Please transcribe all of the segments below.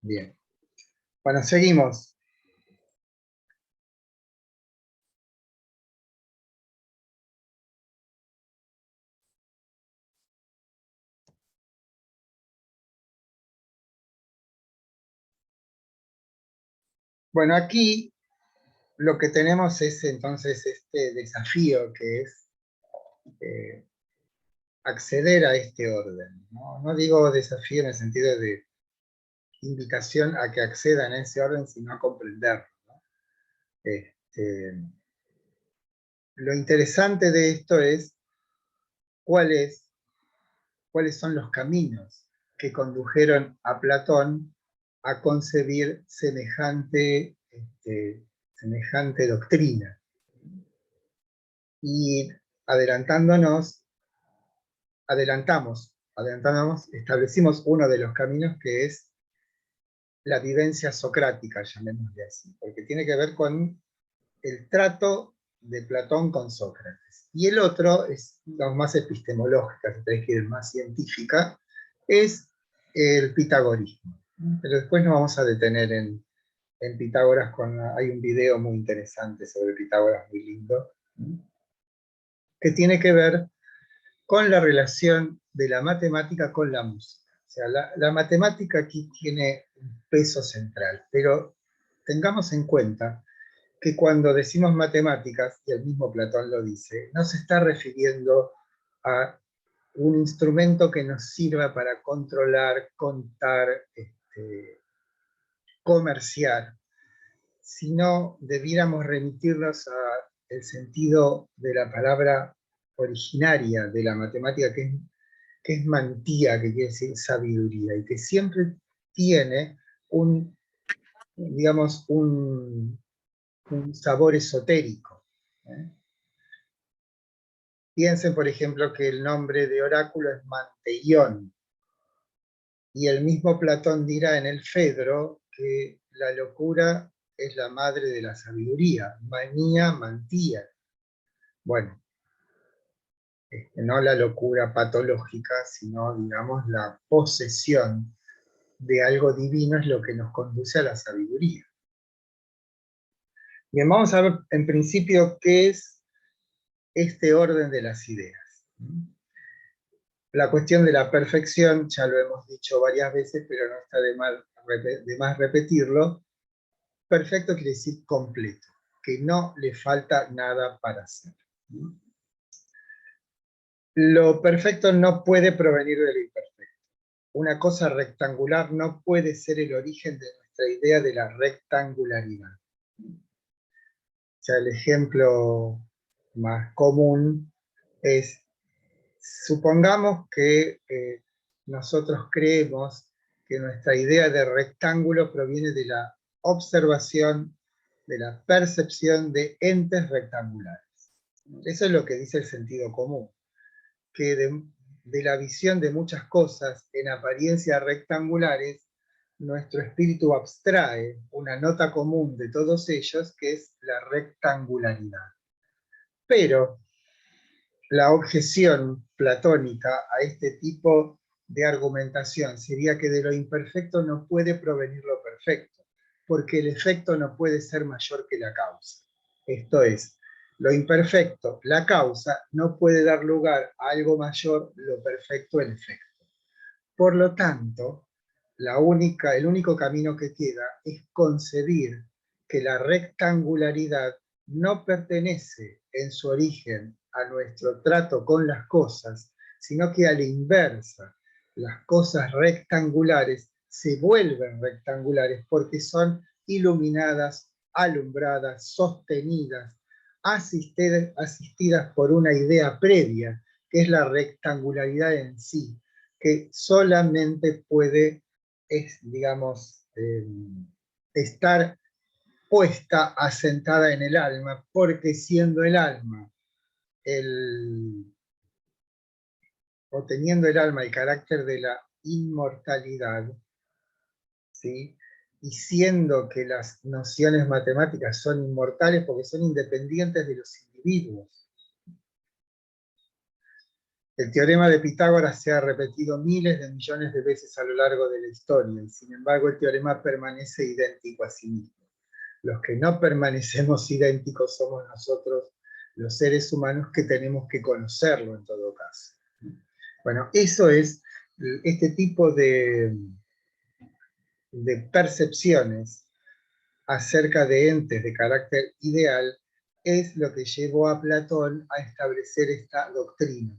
Bien. Bueno, seguimos. Bueno, aquí lo que tenemos es entonces este desafío que es eh, acceder a este orden, ¿no? No digo desafío en el sentido de invitación a que accedan a ese orden, sino a comprenderlo, ¿no? Lo interesante de esto es cuáles son los caminos que condujeron a Platón a concebir semejante doctrina. Y establecimos uno de los caminos que es la vivencia socrática, llamémosle así, porque tiene que ver con el trato de Platón con Sócrates. Y el otro es más epistemológica, si tenéis que ir más científica, es el pitagorismo. Pero después nos vamos a detener en Pitágoras, hay un video muy interesante sobre Pitágoras, muy lindo, que tiene que ver con la relación de la matemática con la música. O sea, la matemática aquí tiene un peso central, pero tengamos en cuenta que cuando decimos matemáticas, y el mismo Platón lo dice, no se está refiriendo a un instrumento que nos sirva para controlar, contar, comerciar, sino debiéramos remitirnos al sentido de la palabra originaria de la matemática, que es mantía, que quiere decir sabiduría, y que siempre tiene digamos, un sabor esotérico. ¿Eh? Piensen, por ejemplo, que el nombre de oráculo es Manteión, y el mismo Platón dirá en el Fedro que la locura es la madre de la sabiduría, manía, mantía. Bueno, no la locura patológica, sino, digamos, la posesión de algo divino es lo que nos conduce a la sabiduría. Bien, vamos a ver en principio qué es este orden de las ideas. La cuestión de la perfección, ya lo hemos dicho varias veces, pero no está de más repetirlo. Perfecto quiere decir completo, que no le falta nada para hacer. Lo perfecto no puede provenir de lo imperfecto. Una cosa rectangular no puede ser el origen de nuestra idea de la rectangularidad. O sea, el ejemplo más común es, supongamos que nosotros creemos que nuestra idea de rectángulo proviene de la observación, de la percepción de entes rectangulares. Eso es lo que dice el sentido común, que de la visión de muchas cosas en apariencia rectangulares, nuestro espíritu abstrae una nota común de todos ellos, que es la rectangularidad. Pero la objeción platónica a este tipo de argumentación sería que de lo imperfecto no puede provenir lo perfecto, porque el efecto no puede ser mayor que la causa. Esto es, lo imperfecto, la causa, no puede dar lugar a algo mayor, lo perfecto, el efecto. Por lo tanto, el único camino que queda es concebir que la rectangularidad no pertenece en su origen a nuestro trato con las cosas, sino que a la inversa, las cosas rectangulares se vuelven rectangulares porque son iluminadas, alumbradas, sostenidas, asistidas por una idea previa, que es la rectangularidad en sí, que solamente puede, digamos, estar puesta, asentada en el alma, porque siendo el alma, o teniendo el alma el carácter de la inmortalidad, ¿sí? Y siendo que las nociones matemáticas son inmortales porque son independientes de los individuos. El teorema de Pitágoras se ha repetido miles de millones de veces a lo largo de la historia, y sin embargo el teorema permanece idéntico a sí mismo. Los que no permanecemos idénticos somos nosotros, los seres humanos, que tenemos que conocerlo en todo caso. Bueno, eso es este tipo de percepciones acerca de entes de carácter ideal, es lo que llevó a Platón a establecer esta doctrina,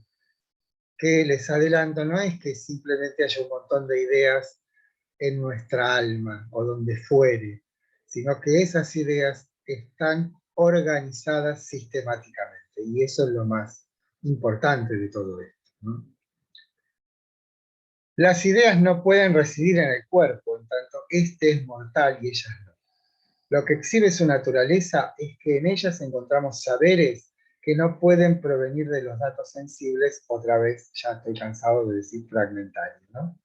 que les adelanto, no es que simplemente haya un montón de ideas en nuestra alma o donde fuere, sino que esas ideas están organizadas sistemáticamente, y eso es lo más importante de todo esto, ¿no? Las ideas no pueden residir en el cuerpo, en tanto este es mortal y ellas no. Lo que exhibe su naturaleza es que en ellas encontramos saberes que no pueden provenir de los datos sensibles, otra vez, ya estoy cansado de decir fragmentarios, ¿no?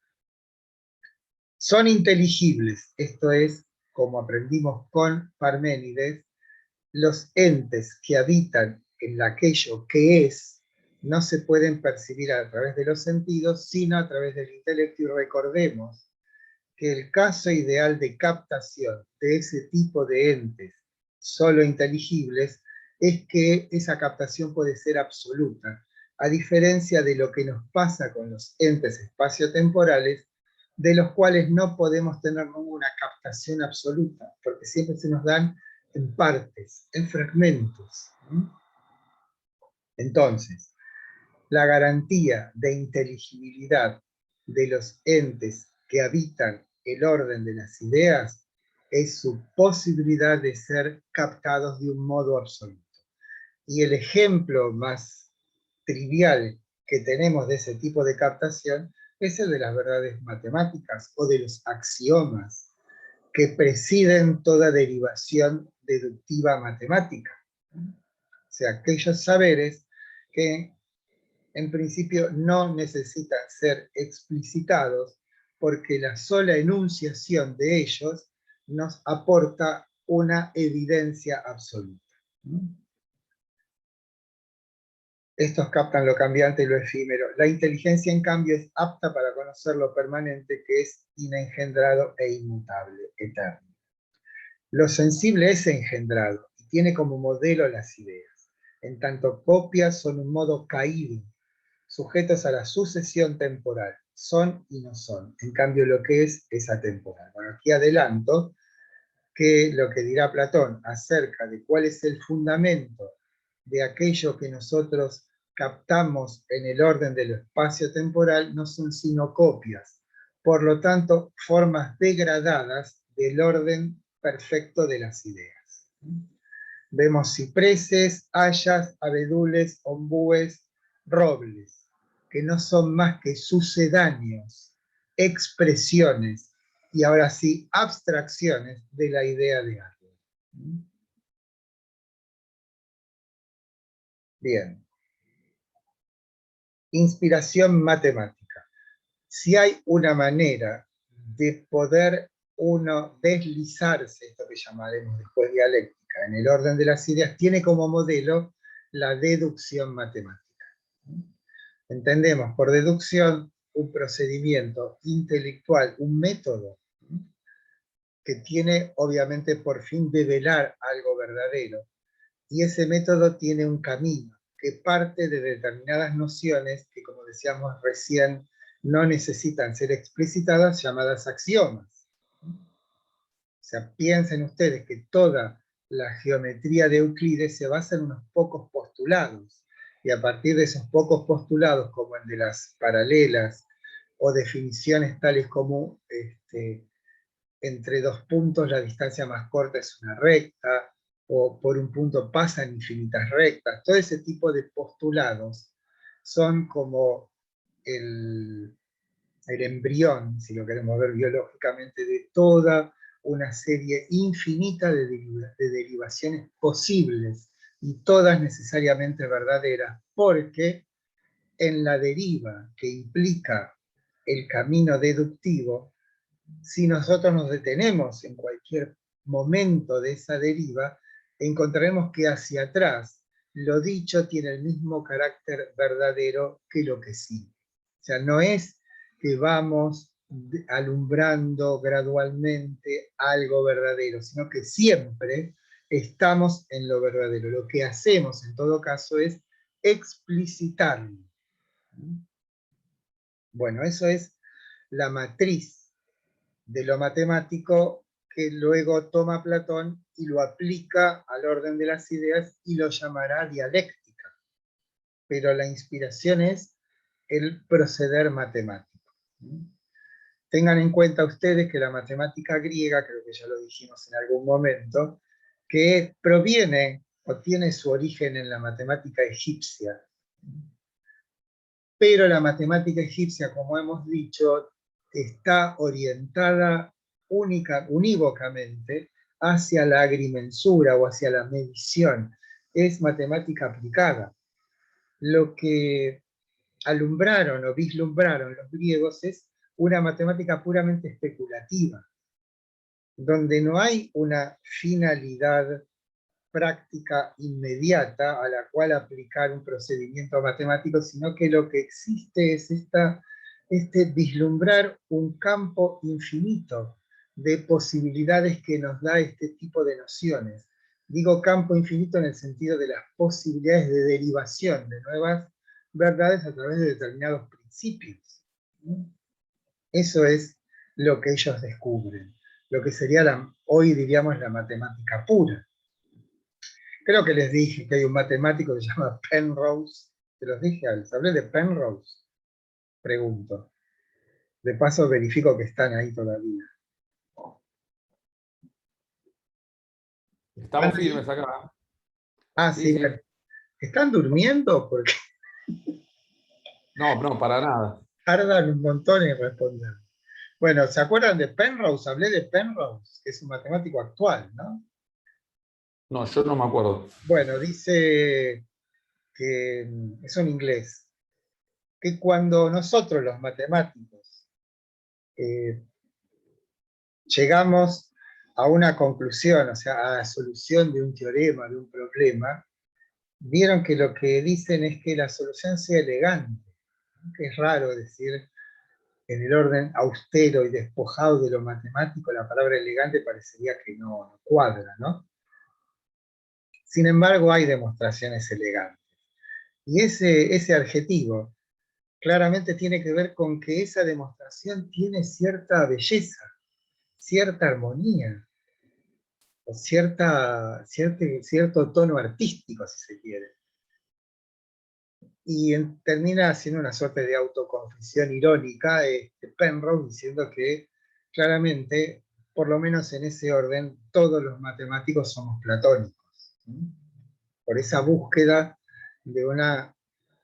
Son inteligibles, esto es, como aprendimos con Parménides, los entes que habitan en aquello que es, no se pueden percibir a través de los sentidos, sino a través del intelecto, y recordemos que el caso ideal de captación de ese tipo de entes solo inteligibles es que esa captación puede ser absoluta, a diferencia de lo que nos pasa con los entes espaciotemporales, de los cuales no podemos tener ninguna captación absoluta, porque siempre se nos dan en partes, en fragmentos. Entonces, la garantía de inteligibilidad de los entes que habitan el orden de las ideas es su posibilidad de ser captados de un modo absoluto. Y el ejemplo más trivial que tenemos de ese tipo de captación es el de las verdades matemáticas o de los axiomas que presiden toda derivación deductiva matemática. O sea, aquellos saberes que en principio no necesitan ser explicitados, porque la sola enunciación de ellos nos aporta una evidencia absoluta. Estos captan lo cambiante y lo efímero. La inteligencia, en cambio, es apta para conocer lo permanente, que es inengendrado e inmutable, eterno. Lo sensible es engendrado y tiene como modelo las ideas. En tanto copias son un modo caído, sujetos a la sucesión temporal. Son y no son. En cambio, lo que es atemporal. Bueno, aquí adelanto que lo que dirá Platón acerca de cuál es el fundamento de aquello que nosotros captamos en el orden del espacio temporal no son sino copias, por lo tanto, formas degradadas del orden perfecto de las ideas. Vemos cipreses, hayas, abedules, ombúes, robles, que no son más que sucedáneos, expresiones, y ahora sí, abstracciones de la idea de árbol. Bien. Inspiración matemática. Si hay una manera de poder uno deslizarse, esto que llamaremos después dialéctica, en el orden de las ideas, tiene como modelo la deducción matemática. Entendemos por deducción un procedimiento intelectual, un método que tiene obviamente por fin develar algo verdadero, y ese método tiene un camino que parte de determinadas nociones que, como decíamos recién, no necesitan ser explicitadas, llamadas axiomas. O sea, piensen ustedes que toda la geometría de Euclides se basa en unos pocos postulados, y a partir de esos pocos postulados, como el de las paralelas, o definiciones tales como entre dos puntos la distancia más corta es una recta, o por un punto pasan infinitas rectas, todo ese tipo de postulados son como el embrión, si lo queremos ver biológicamente, de toda una serie infinita de derivaciones posibles, y todas necesariamente verdaderas, porque en la deriva que implica el camino deductivo, si nosotros nos detenemos en cualquier momento de esa deriva, encontraremos que hacia atrás lo dicho tiene el mismo carácter verdadero que lo que sigue. O sea, no es que vamos alumbrando gradualmente algo verdadero, sino que siempre estamos en lo verdadero. Lo que hacemos en todo caso es explicitarlo. Bueno, eso es la matriz de lo matemático que luego toma Platón y lo aplica al orden de las ideas y lo llamará dialéctica. Pero la inspiración es el proceder matemático. Tengan en cuenta ustedes que la matemática griega, creo que ya lo dijimos en algún momento, que proviene o tiene su origen en la matemática egipcia. Pero la matemática egipcia, como hemos dicho, está orientada unívocamente hacia la agrimensura o hacia la medición. Es matemática aplicada. Lo que alumbraron o vislumbraron los griegos es una matemática puramente especulativa, donde no hay una finalidad práctica inmediata a la cual aplicar un procedimiento matemático, sino que lo que existe es este vislumbrar un campo infinito de posibilidades que nos da este tipo de nociones. Digo campo infinito en el sentido de las posibilidades de derivación de nuevas verdades a través de determinados principios. Eso es lo que ellos descubren, lo que sería hoy diríamos la matemática pura. Creo que les dije que hay un matemático que se llama Penrose. ¿Se los dije? ¿Les hablé de Penrose? Pregunto. De paso verifico que están ahí todavía. ¿Están Estamos ahí? firmes acá. Ah, Sí, sí, sí. bueno. ¿Están durmiendo? Porque No, no, para nada. tardan un montón en responder. Bueno, ¿se acuerdan de Penrose? Hablé de Penrose, que es un matemático actual, ¿no? No, yo no me acuerdo. Bueno, dice que es un inglés, que cuando nosotros los matemáticos eh, llegamos a una conclusión, o sea, a la solución de un teorema, de un problema, vieron que lo que dicen es que la solución sea elegante, que es raro decir en el orden austero y despojado de lo matemático, la palabra elegante parecería que no cuadra, ¿no? Sin embargo, hay demostraciones elegantes. Y ese adjetivo claramente tiene que ver con que esa demostración tiene cierta belleza, cierta armonía, o cierto tono artístico, si se quiere. Y termina haciendo una suerte de autoconfesión irónica, Penrose, diciendo que claramente, por lo menos en ese orden, todos los matemáticos somos platónicos. Por esa búsqueda de una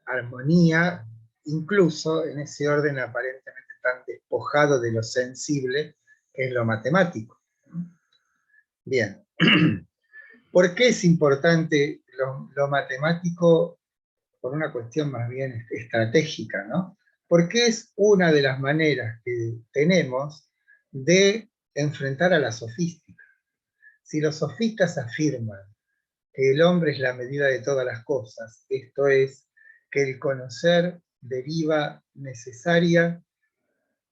armonía, incluso en ese orden aparentemente tan despojado de lo sensible, que es lo matemático. Bien. ¿Por qué es importante lo matemático por una cuestión más bien estratégica, ¿no? Porque es una de las maneras que tenemos de enfrentar a la sofística. Si los sofistas afirman que el hombre es la medida de todas las cosas, esto es, que el conocer deriva necesaria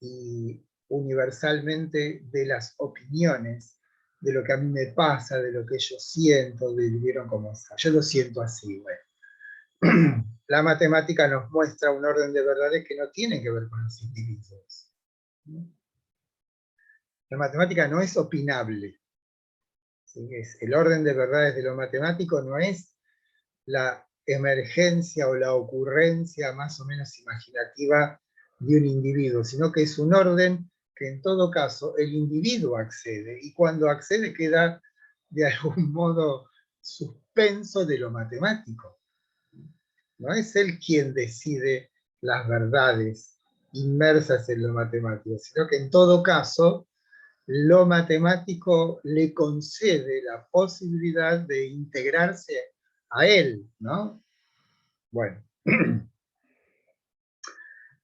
y universalmente de las opiniones, de lo que a mí me pasa, de lo que yo siento, de vivieron como sea. Yo lo siento así, bueno. La matemática nos muestra un orden de verdades que no tiene que ver con los individuos. La matemática no es opinable. ¿Sí? El orden de verdades de lo matemático no es la emergencia o la ocurrencia más o menos imaginativa de un individuo, sino que es un orden que en todo caso el individuo accede, y cuando accede queda de algún modo suspenso de lo matemático. No es él quien decide las verdades inmersas en lo matemático, sino que en todo caso lo matemático le concede la posibilidad de integrarse a él, ¿no? Bueno,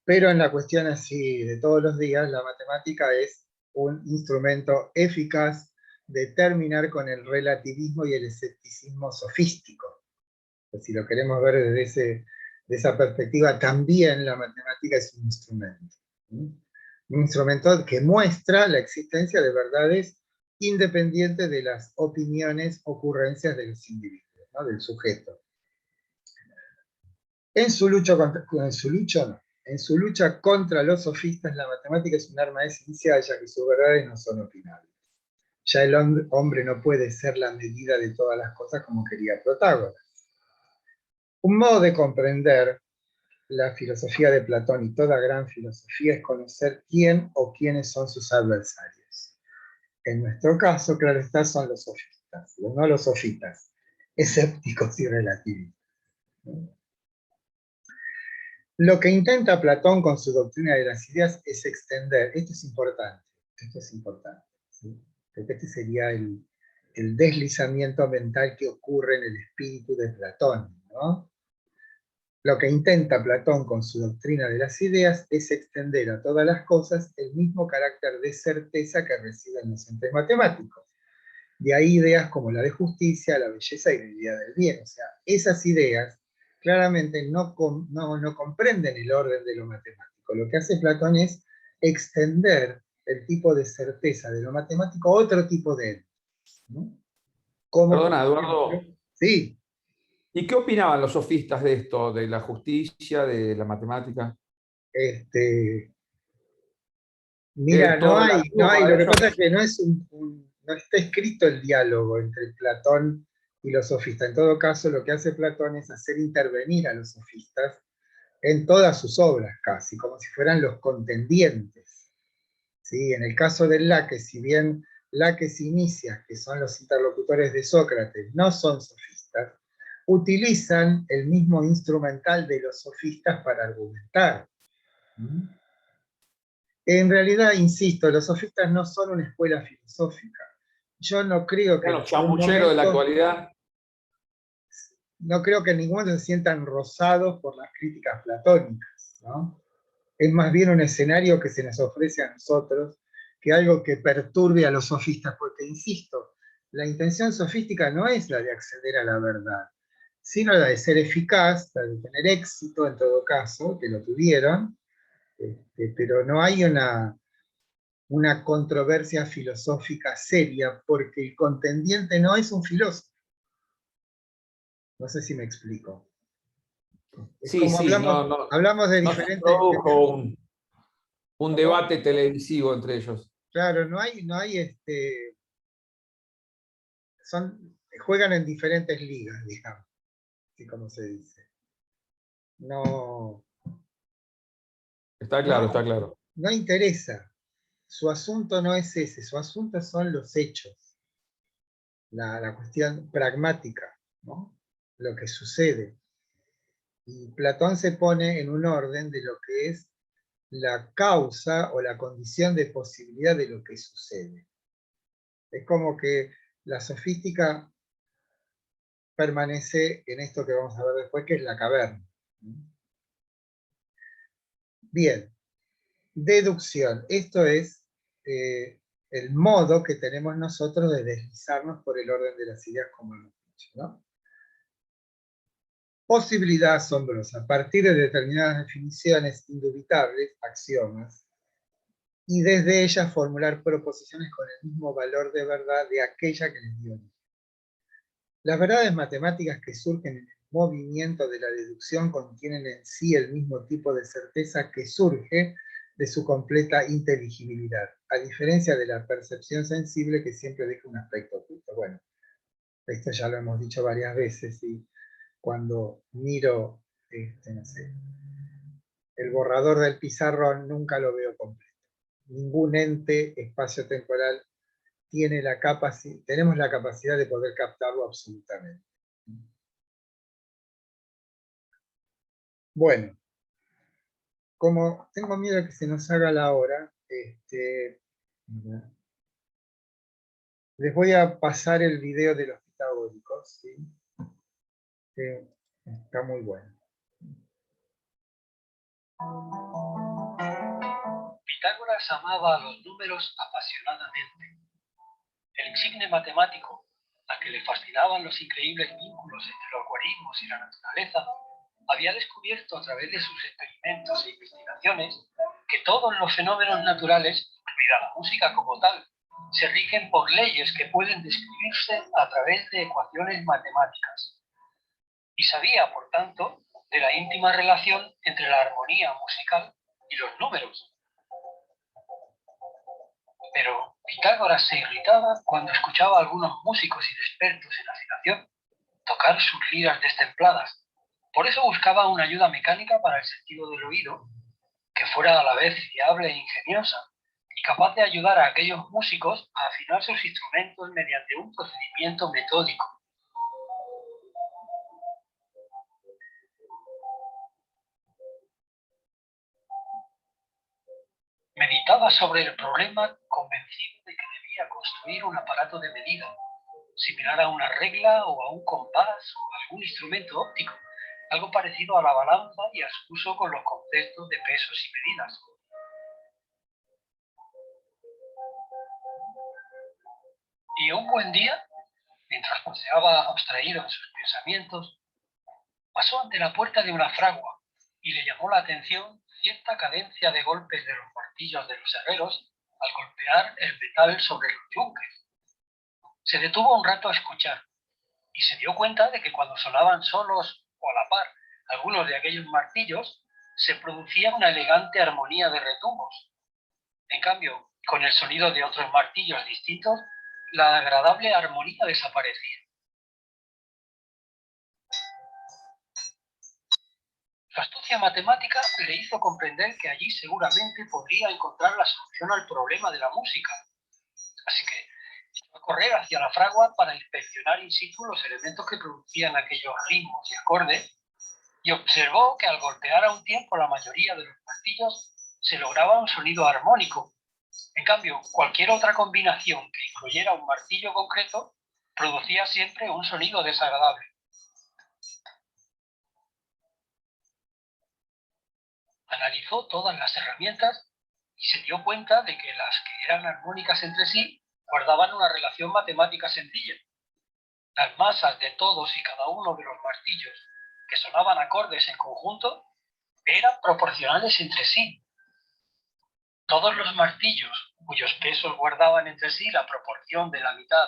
pero en la cuestión así de todos los días, la matemática es un instrumento eficaz de terminar con el relativismo y el escepticismo sofístico. Pues si lo queremos ver desde esa perspectiva, también la matemática es un instrumento. ¿Sí? Un instrumento que muestra la existencia de verdades independientes de las opiniones, ocurrencias de los individuos, ¿no? Del sujeto. En su lucha contra los sofistas, la matemática es un arma esencial, ya que sus verdades no son opinables. Ya el hombre no puede ser la medida de todas las cosas como quería Protágoras. Un modo de comprender la filosofía de Platón y toda gran filosofía es conocer quién o quiénes son sus adversarios. En nuestro caso, claro está, son los sofistas, no los sofistas, escépticos y relativistas. Lo que intenta Platón con su doctrina de las ideas es extender, esto es importante, ¿sí? Porque este sería el deslizamiento mental que ocurre en el espíritu de Platón, ¿no? Lo que intenta Platón con su doctrina de las ideas es extender a todas las cosas el mismo carácter de certeza que reciben los entes matemáticos. De ahí ideas como la de justicia, la belleza y la idea del bien. O sea, esas ideas claramente no comprenden el orden de lo matemático. Lo que hace Platón es extender el tipo de certeza de lo matemático a otro tipo de entes, ¿no? Como por Perdona, ejemplo, Eduardo. sí, ¿Y qué opinaban los sofistas de esto, de la justicia, de la matemática? este, mira, ¿Todo no relativo hay, para lo que ellos? pasa es que no es no está escrito el diálogo entre Platón y los sofistas. En todo caso, lo que hace Platón es hacer intervenir a los sofistas en todas sus obras casi, como si fueran los contendientes. ¿Sí? En el caso del Laques, si bien Laques y Nicias, que son los interlocutores de Sócrates, no son sofistas, utilizan el mismo instrumental de los sofistas para argumentar. ¿Mm? En realidad, insisto, los sofistas no son una escuela filosófica. Yo no creo que en Bueno, ningún chamullero de la momento, actualidad. no creo que en ningún momento se sientan rozados por las críticas platónicas, ¿no? Es más bien un escenario que se nos ofrece a nosotros que algo que perturbe a los sofistas, porque, insisto, la intención sofística no es la de acceder a la verdad, sino la de ser eficaz, la de tener éxito en todo caso, que lo tuvieron, pero no hay una controversia filosófica seria, porque el contendiente no es un filósofo. No sé si me explico. Es Sí, como sí, no, hablamos de no se diferentes. produjo un ¿Cómo? debate televisivo entre ellos. Claro, no hay juegan en diferentes ligas, digamos, así como se dice. No, Está no, claro, está claro. no interesa. Su asunto no es ese, su asunto son los hechos, la cuestión pragmática, ¿no? Lo que sucede. Y Platón se pone en un orden de lo que es la causa o la condición de posibilidad de lo que sucede. Es como que la sofística permanece en esto que vamos a ver después, que es la caverna. Bien, deducción. Esto es el modo que tenemos nosotros de deslizarnos por el orden de las ideas, como hemos dicho, ¿no? Posibilidad asombrosa. A partir de determinadas definiciones indubitables, axiomas, y desde ellas formular proposiciones con el mismo valor de verdad de aquella que les dio origen. Las verdades matemáticas que surgen en el movimiento de la deducción contienen en sí el mismo tipo de certeza que surge de su completa inteligibilidad, a diferencia de la percepción sensible que siempre deja un aspecto oculto. Bueno, esto ya lo hemos dicho varias veces, y cuando miro, no sé, el borrador del pizarrón nunca lo veo completo. Ningún ente espacio-temporal tenemos la capacidad de poder captarlo absolutamente. Bueno, como tengo miedo de que se nos haga la hora, les voy a pasar el video de los pitagóricos, ¿sí? Que está muy bueno. Pitágoras amaba a los números apasionadamente. El insigne matemático, a que le fascinaban los increíbles vínculos vínculos entre los algoritmos y la naturaleza, había descubierto a través de sus experimentos e investigaciones que todos los fenómenos naturales, incluida la música como tal, se rigen por leyes que pueden describirse a través de ecuaciones matemáticas. Y sabía, por tanto, de la íntima relación entre la armonía musical y los números. Pero Pitágoras se irritaba cuando escuchaba a algunos músicos inexpertos en afinación tocar sus liras destempladas. Por eso buscaba una ayuda mecánica para el sentido del oído, que fuera a la vez fiable e ingeniosa, y capaz de ayudar a aquellos músicos a afinar sus instrumentos mediante un procedimiento metódico. Meditaba sobre el problema convencido de que debía construir un aparato de medida, similar a una regla o a un compás o a algún instrumento óptico, algo parecido a la balanza y a su uso con los conceptos de pesos y medidas. Y un buen día, mientras paseaba abstraído en sus pensamientos, pasó ante la puerta de una fragua y le llamó la atención cierta cadencia de golpes de los martillos de los herreros al golpear el metal sobre los yunques. Se detuvo un rato a escuchar y se dio cuenta de que cuando sonaban solos o a la par algunos de aquellos martillos, se producía una elegante armonía de retumbos. En cambio, con el sonido de otros martillos distintos, la agradable armonía desaparecía. Su astucia matemática le hizo comprender que allí seguramente podría encontrar la solución al problema de la música. Así que echó a correr hacia la fragua para inspeccionar in situ los elementos que producían aquellos ritmos y acordes, y observó que al golpear a un tiempo la mayoría de los martillos se lograba un sonido armónico. En cambio, cualquier otra combinación que incluyera un martillo concreto producía siempre un sonido desagradable. Analizó todas las herramientas y se dio cuenta de que las que eran armónicas entre sí guardaban una relación matemática sencilla. Las masas de todos y cada uno de los martillos que sonaban acordes en conjunto eran proporcionales entre sí. Todos los martillos cuyos pesos guardaban entre sí la proporción de la mitad,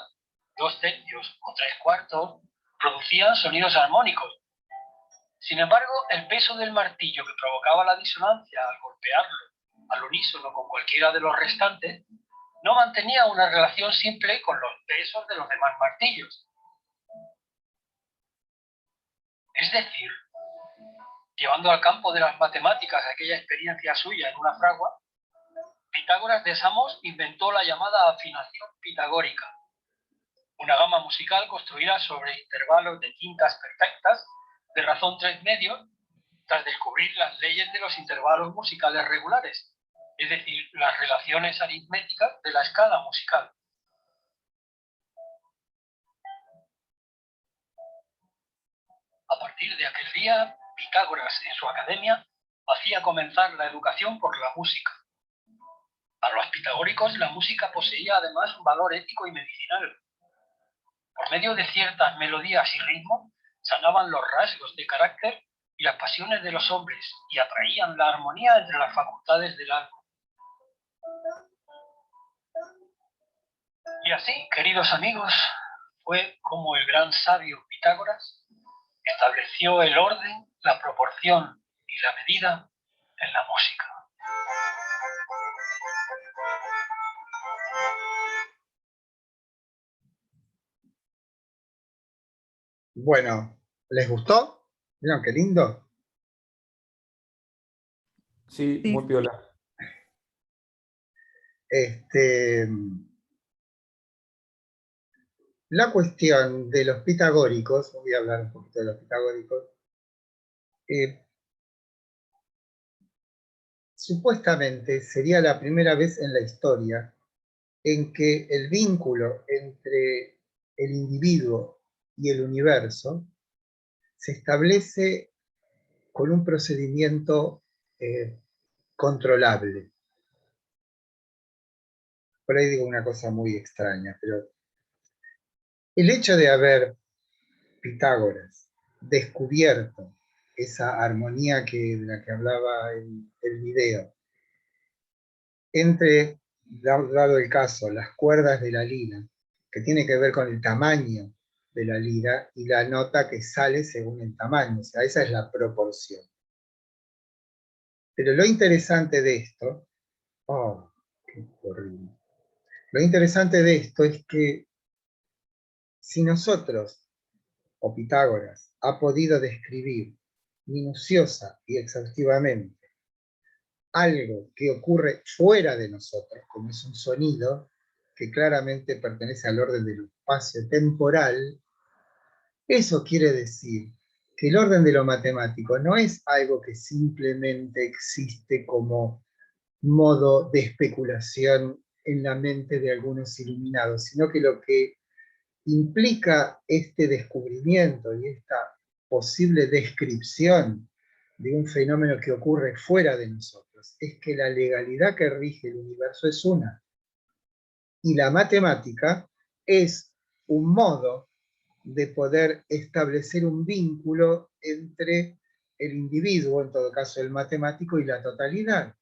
2/3 o 3/4, producían sonidos armónicos. Sin embargo, el peso del martillo que provocaba la disonancia al golpearlo al unísono con cualquiera de los restantes no mantenía una relación simple con los pesos de los demás martillos. Es decir, llevando al campo de las matemáticas aquella experiencia suya en una fragua, Pitágoras de Samos inventó la llamada afinación pitagórica, una gama musical construida sobre intervalos de quintas perfectas de razón 3/2, tras descubrir las leyes de los intervalos musicales regulares, es decir, las relaciones aritméticas de la escala musical. A partir de aquel día, Pitágoras en su academia hacía comenzar la educación por la música. Para los pitagóricos, la música poseía además un valor ético y medicinal. Por medio de ciertas melodías y ritmos, sanaban los rasgos de carácter y las pasiones de los hombres y atraían la armonía entre las facultades del alma. Y así, queridos amigos, fue como el gran sabio Pitágoras estableció el orden, la proporción y la medida en la música. Bueno, ¿les gustó? ¿Vieron qué lindo? Sí, Sí. muy piola. La cuestión de los pitagóricos, voy a hablar un poquito de los pitagóricos, supuestamente sería la primera vez en la historia en que el vínculo entre el individuo y el universo se establece con un procedimiento controlable. Por ahí digo una cosa muy extraña, pero el hecho de haber Pitágoras descubierto esa armonía de la que hablaba el video, entre, dado el caso, las cuerdas de la lira, que tiene que ver con el tamaño de la lira, y la nota que sale según el tamaño, o sea, esa es la proporción. Pero lo interesante de esto, qué horrible. Lo interesante de esto es que si nosotros, o Pitágoras, ha podido describir minuciosa y exhaustivamente algo que ocurre fuera de nosotros, como es un sonido que claramente pertenece al orden del espacio temporal, eso quiere decir que el orden de lo matemático no es algo que simplemente existe como modo de especulación en la mente de algunos iluminados, sino que lo que implica este descubrimiento y esta posible descripción de un fenómeno que ocurre fuera de nosotros es que la legalidad que rige el universo es una, y la matemática es un modo de poder establecer un vínculo entre el individuo, en todo caso el matemático, y la totalidad.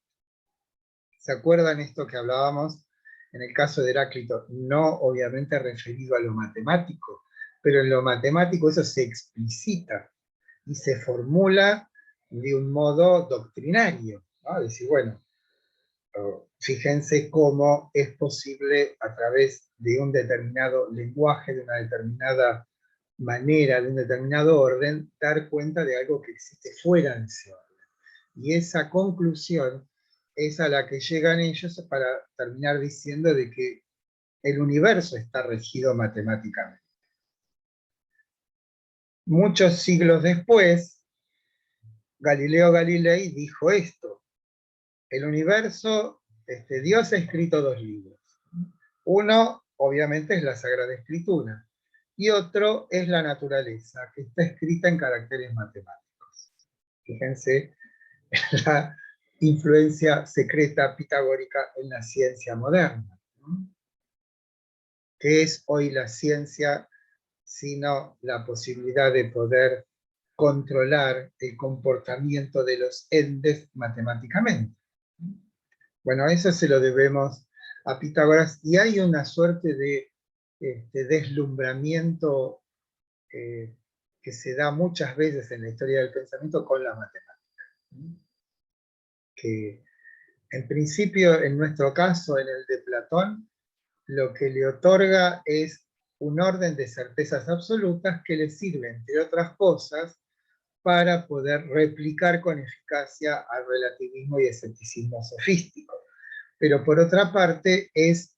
¿Se acuerdan esto que hablábamos en el caso de Heráclito? No obviamente referido a lo matemático, pero en lo matemático eso se explicita y se formula de un modo doctrinario, ¿no? Decir, bueno, fíjense cómo es posible a través de un determinado lenguaje, de una determinada manera, de un determinado orden, dar cuenta de algo que existe fuera de ese orden. Y esa conclusión es a la que llegan ellos para terminar diciendo de que el universo está regido matemáticamente. Muchos siglos después, Galileo Galilei dijo esto: el universo, Dios ha escrito dos libros. Uno, obviamente, es la Sagrada Escritura, y otro es la naturaleza, que está escrita en caracteres matemáticos. Fíjense la influencia secreta pitagórica en la ciencia moderna, ¿no? ¿Qué es hoy la ciencia sino la posibilidad de poder controlar el comportamiento de los entes matemáticamente? Bueno, eso se lo debemos a Pitágoras, y hay una suerte de deslumbramiento que se da muchas veces en la historia del pensamiento con la matemática. Que en principio, en nuestro caso, en el de Platón, lo que le otorga es un orden de certezas absolutas que le sirve, entre otras cosas, para poder replicar con eficacia al relativismo y escepticismo sofístico. Pero por otra parte es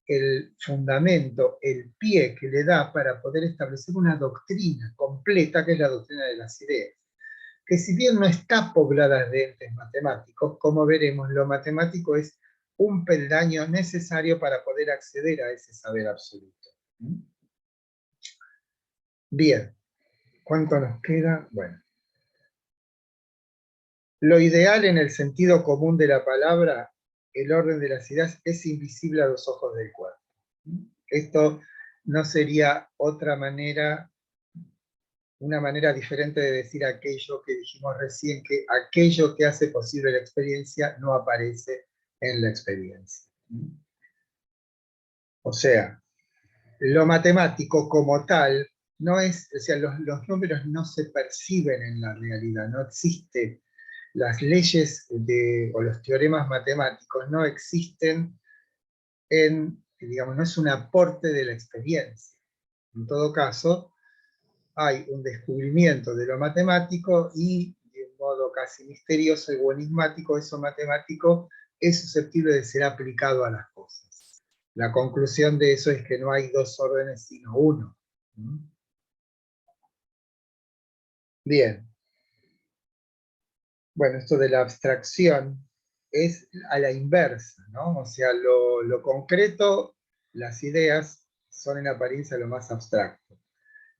el fundamento, el pie que le da para poder establecer una doctrina completa, que es la doctrina de las ideas, que si bien no está poblada de entes matemáticos, como veremos, lo matemático es un peldaño necesario para poder acceder a ese saber absoluto. Bien, ¿cuánto nos queda? Bueno. Lo ideal en el sentido común de la palabra, el orden de las ideas, es invisible a los ojos del cuerpo. Esto no sería otra manera, una manera diferente de decir aquello que dijimos recién, que aquello que hace posible la experiencia no aparece en la experiencia. O sea, lo matemático como tal no es, o sea, los números no se perciben en la realidad, no existe. Las leyes o los teoremas matemáticos no existen digamos, no es un aporte de la experiencia. En todo caso, hay un descubrimiento de lo matemático y, de un modo casi misterioso y enigmático, eso matemático es susceptible de ser aplicado a las cosas. La conclusión de eso es que no hay dos órdenes sino uno. Bien. Bueno, esto de la abstracción es a la inversa, ¿no? O sea, lo concreto, las ideas, son en apariencia lo más abstracto.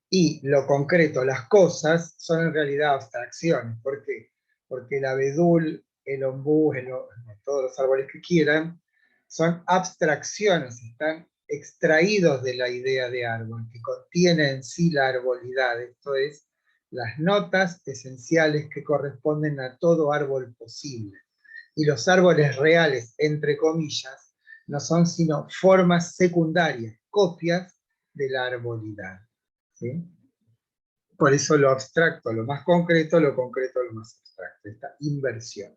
Y lo concreto, las cosas, son en realidad abstracciones. ¿Por qué? Porque el abedul, el ombú, todos los árboles que quieran, son abstracciones, están extraídos de la idea de árbol, que contiene en sí la arbolidad, esto es, las notas esenciales que corresponden a todo árbol posible. Y los árboles reales, entre comillas, no son sino formas secundarias, copias de la arbolidad. ¿Sí? Por eso lo abstracto lo más concreto, lo concreto lo más abstracto, esta inversión.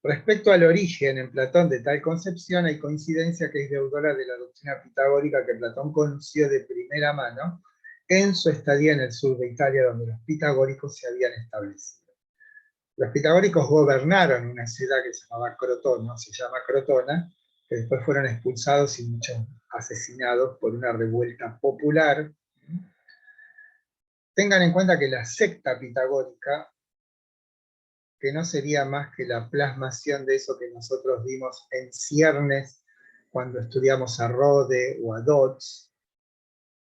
Respecto al origen en Platón de tal concepción, hay coincidencia que es deudora de la doctrina pitagórica que Platón conoció de primera mano en su estadía en el sur de Italia, donde los pitagóricos se habían establecido. Los pitagóricos gobernaron una ciudad que se llamaba Crotona, se llama Crotona, que después fueron expulsados y muchos asesinados por una revuelta popular. Tengan en cuenta que la secta pitagórica, que no sería más que la plasmación de eso que nosotros vimos en ciernes cuando estudiamos a Rode o a Dodds,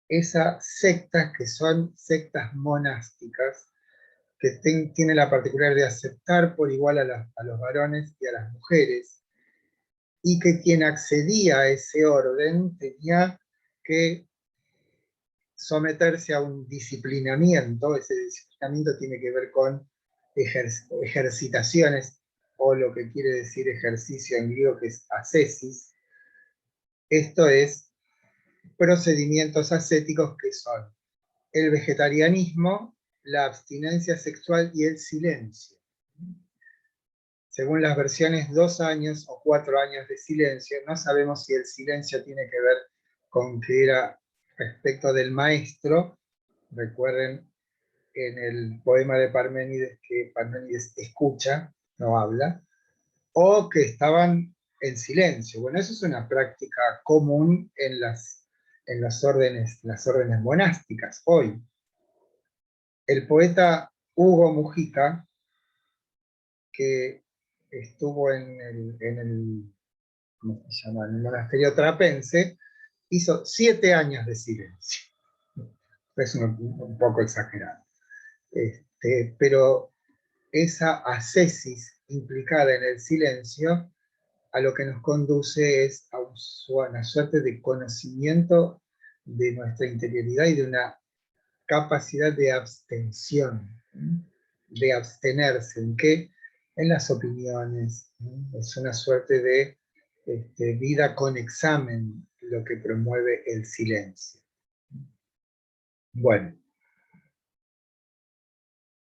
esas sectas que son sectas monásticas, que tienen la particularidad de aceptar por igual a los varones y a las mujeres, y que quien accedía a ese orden tenía que someterse a un disciplinamiento. Ese disciplinamiento tiene que ver con ejercitaciones, o lo que quiere decir ejercicio en griego, que es ascesis. Esto es procedimientos ascéticos que son el vegetarianismo, la abstinencia sexual y el silencio. Según las versiones, 2 años o 4 años de silencio. No sabemos si el silencio tiene que ver con que era respecto del maestro. Recuerden en el poema de Parménides que Parménides escucha, no habla, o que estaban en silencio. Bueno, eso es una práctica común en las órdenes monásticas hoy. El poeta Hugo Mujica, que estuvo en el ¿cómo se llama?, en el monasterio trapense, hizo 7 años de silencio. Es un poco exagerado. Pero esa ascesis implicada en el silencio a lo que nos conduce es a una suerte de conocimiento de nuestra interioridad y de una capacidad de abstención, de abstenerse. ¿En qué? En las opiniones. Es una suerte de vida con examen lo que promueve el silencio. Bueno,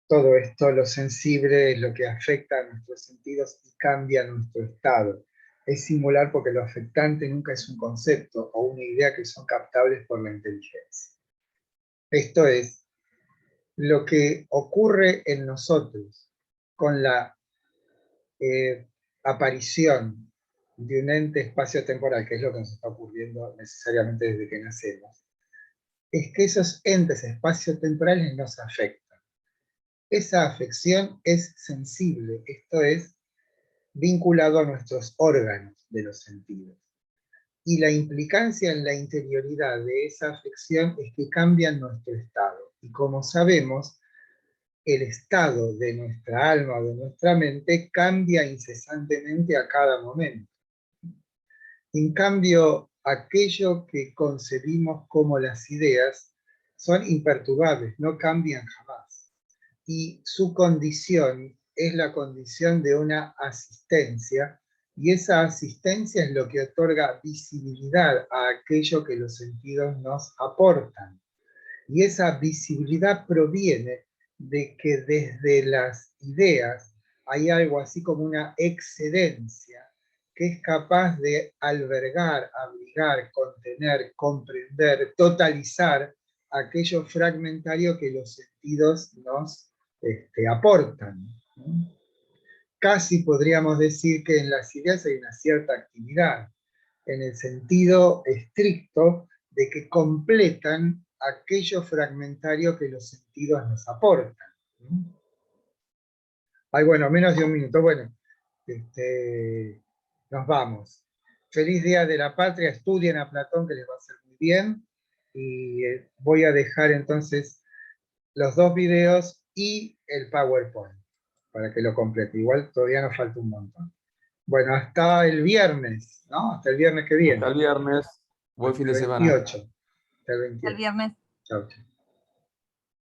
todo esto, lo sensible, es lo que afecta a nuestros sentidos y cambia nuestro estado. Es singular porque lo afectante nunca es un concepto o una idea que son captables por la inteligencia. Esto es, lo que ocurre en nosotros con la aparición de un ente espacio-temporal, que es lo que nos está ocurriendo necesariamente desde que nacemos, es que esos entes espacio-temporales nos afectan. Esa afección es sensible, esto es, vinculado a nuestros órganos de los sentidos. Y la implicancia en la interioridad de esa afección es que cambia nuestro estado. Y como sabemos, el estado de nuestra alma o de nuestra mente cambia incesantemente a cada momento. En cambio, aquello que concebimos como las ideas son imperturbables, no cambian jamás. Y su condición es la condición de una asistencia, y esa asistencia es lo que otorga visibilidad a aquello que los sentidos nos aportan. Y esa visibilidad proviene de que desde las ideas hay algo así como una excedencia que es capaz de albergar, abrigar, contener, comprender, totalizar aquello fragmentario que los sentidos nos aportan. Casi podríamos decir que en las ideas hay una cierta actividad, en el sentido estricto de que completan aquello fragmentario que los sentidos nos aportan. Ay, bueno, menos de un minuto. Bueno, nos vamos. Feliz Día de la Patria, estudien a Platón, que les va a hacer muy bien. Y voy a dejar entonces los 2 videos y el PowerPoint, para que lo complete. Igual todavía nos falta un montón. Bueno, hasta el viernes, ¿no? Hasta el viernes que viene. Hasta el viernes. Buen fin de semana. 28. Hasta el El 28. viernes. Chau, chau.